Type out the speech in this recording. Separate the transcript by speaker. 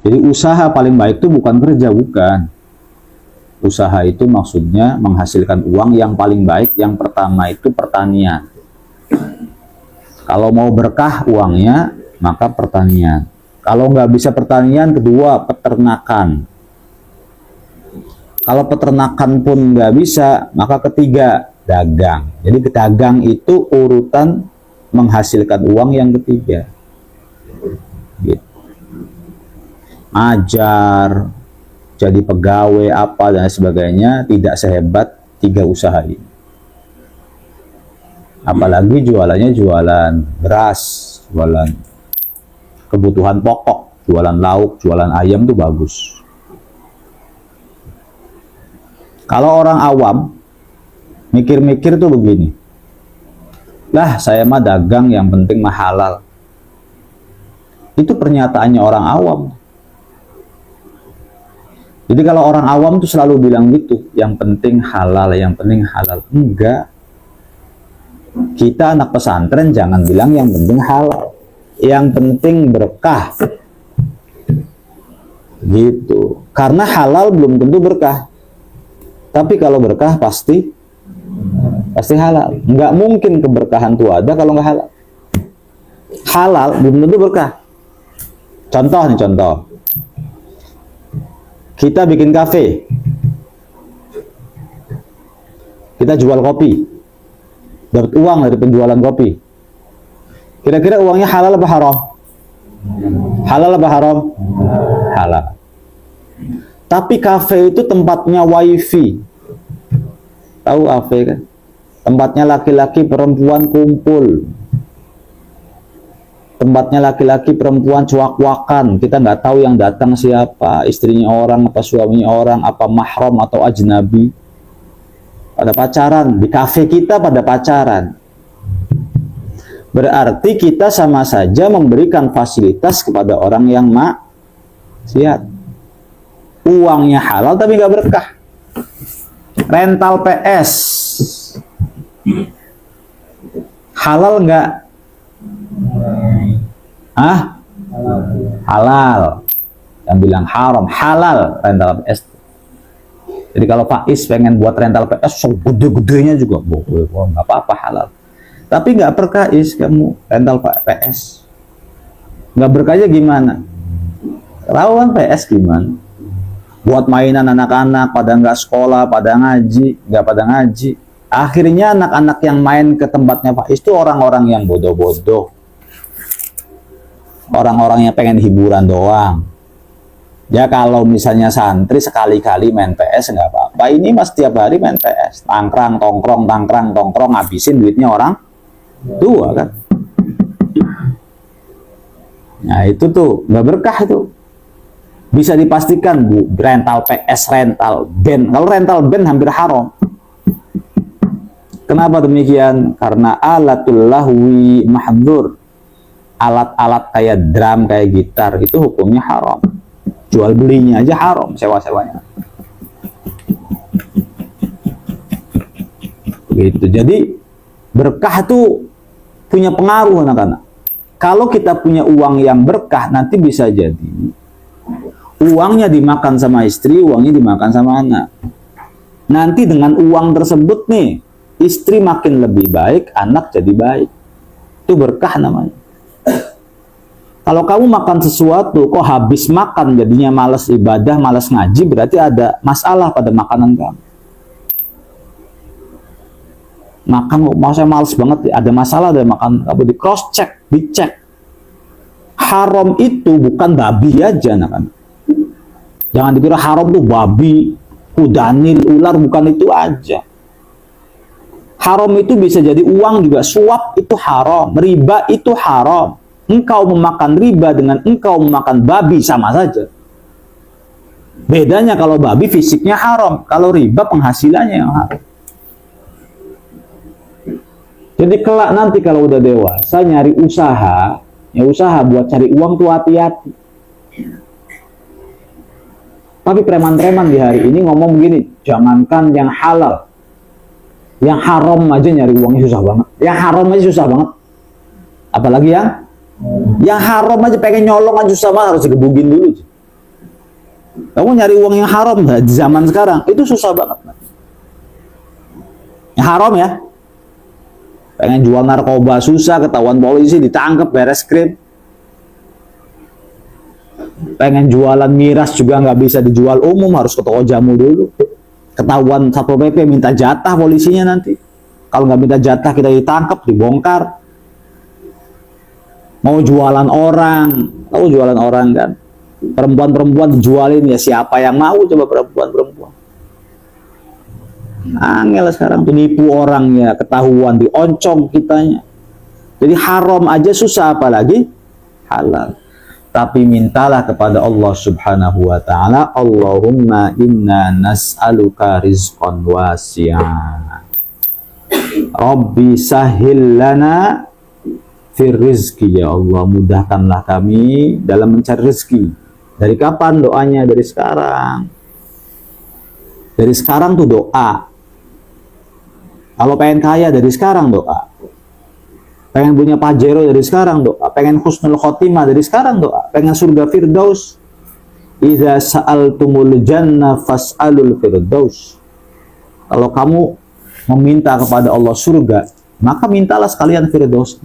Speaker 1: Jadi usaha paling baik itu bukan kerja, bukan. Usaha itu maksudnya menghasilkan uang yang paling baik. Yang pertama itu pertanian. Kalau mau berkah uangnya, maka pertanian. Kalau nggak bisa pertanian, kedua peternakan. Kalau peternakan pun nggak bisa, maka ketiga dagang. Jadi dagang itu urutan menghasilkan uang yang ketiga. Gitu. Ajar, jadi pegawai apa dan sebagainya tidak sehebat tiga usaha ini. Apalagi jualannya jualan beras, jualan kebutuhan pokok, jualan lauk, jualan ayam itu bagus. Kalau orang awam mikir-mikir tuh begini, lah saya mah dagang yang penting mah halal. Itu pernyataannya orang awam. Jadi kalau orang awam tuh selalu bilang gitu, yang penting halal, yang penting halal. Enggak. Kita anak pesantren jangan bilang yang penting halal, yang penting berkah. Gitu. Karena halal belum tentu berkah. Tapi kalau berkah pasti halal. Nggak mungkin keberkahan itu ada kalau nggak halal. Halal belum tentu berkah. Contoh nih, contoh. Kita bikin kafe. Kita jual kopi. Dapat uang dari penjualan kopi. Kira-kira uangnya halal apa haram? Halal apa haram? Halal. Tapi kafe itu tempatnya wifi. Tahu kafe kan? Tempatnya laki-laki perempuan kumpul. Tempatnya laki-laki perempuan cuak-cuakan. Kita nggak tahu yang datang siapa, istrinya orang, apa suaminya orang, apa mahram atau ajnabi. Pada pacaran, di kafe kita pada pacaran. Berarti kita sama saja memberikan fasilitas kepada orang yang maksiat. Uangnya halal tapi nggak berkah. Rental PS halal nggak? Halal. Yang bilang haram, halal rental PS. Jadi kalau Faiz pengen buat rental PS segede-gedenya juga boleh, nggak apa-apa, halal. Tapi nggak berkah kamu rental PS. Nggak berkahnya gimana? Lawan PS gimana? Buat mainan anak-anak pada nggak sekolah, pada ngaji, nggak pada ngaji. Akhirnya anak-anak yang main ke tempatnya Faiz itu orang-orang yang bodoh-bodoh. Orang-orang yang pengen hiburan doang. Ya kalau misalnya santri sekali-kali main PS nggak apa-apa. Ini mas tiap hari main PS. Tangkrang, tongkrong, ngabisin duitnya orang tua kan. Nah itu tuh nggak berkah tuh. Bisa dipastikan bu, rental PS, rental band. Kalau rental band hampir haram. Kenapa demikian? Karena alatul lahwi mahdzur. Alat-alat kayak drum, kayak gitar itu hukumnya haram. Jual belinya aja haram, sewa-sewanya. Gitu. Jadi berkah itu punya pengaruh anak-anak. Kalau kita punya uang yang berkah, nanti bisa jadi uangnya dimakan sama istri, uangnya dimakan sama anak. Nanti dengan uang tersebut nih, istri makin lebih baik, anak jadi baik. Itu berkah namanya. Kalau kamu makan sesuatu, kok habis makan jadinya malas ibadah, malas ngaji, berarti ada masalah pada makanan kamu. Makan kok saya malas banget, ada masalah dari makan kamu, di cross check, dicek. Haram itu bukan babi aja, anak-anak. Jangan dikira haram tuh babi, kudanil, ular, bukan itu aja. Haram itu bisa jadi uang juga, suap itu haram, riba itu haram. Engkau memakan riba dengan engkau memakan babi sama saja. Bedanya kalau babi fisiknya haram, kalau riba penghasilannya yang haram. Jadi kelak nanti kalau udah dewasa nyari usaha, ya usaha buat cari uang tuh hati-hati. Tapi preman-preman di hari ini ngomong begini, jangankan yang halal, yang haram aja nyari uangnya susah banget. Yang haram aja susah banget. Apalagi yang haram aja pengen nyolong aja susah banget, harus digebugin dulu. Kamu nyari uang yang haram di zaman sekarang itu susah banget. Yang haram ya. Pengen jual narkoba susah, ketahuan polisi, ditangkap, beres krip. Pengen jualan miras juga nggak bisa dijual umum, harus ke toko jamu dulu. Ketahuan Satpol PP minta jatah polisinya nanti. Kalau nggak minta jatah kita ditangkap, dibongkar. Mau jualan orang, tahu jualan orang kan? Perempuan-perempuan dijualin, ya siapa yang mau coba perempuan-perempuan? Angel sekarang tuh nipu orangnya, ketahuan, dioncong kitanya. Jadi haram aja susah, apalagi halal. Tapi mintalah kepada Allah Subhanahu wa taala, Allahumma inna nas'aluka rizqan wasi'a. Rabbi sahil lana fir rizki, ya Allah, mudahkanlah kami dalam mencari rezeki. Dari kapan doanya? Dari sekarang. Dari sekarang tuh doa. Kalau pengen kaya dari sekarang doa. Pengen punya Pajero dari sekarang doa. Pengen husnul khotimah dari sekarang doa. Pengen surga firdaus. Idza sa'altumul jannah fas'alul firdaus. Kalau kamu meminta kepada Allah surga, maka mintalah sekalian firdaus.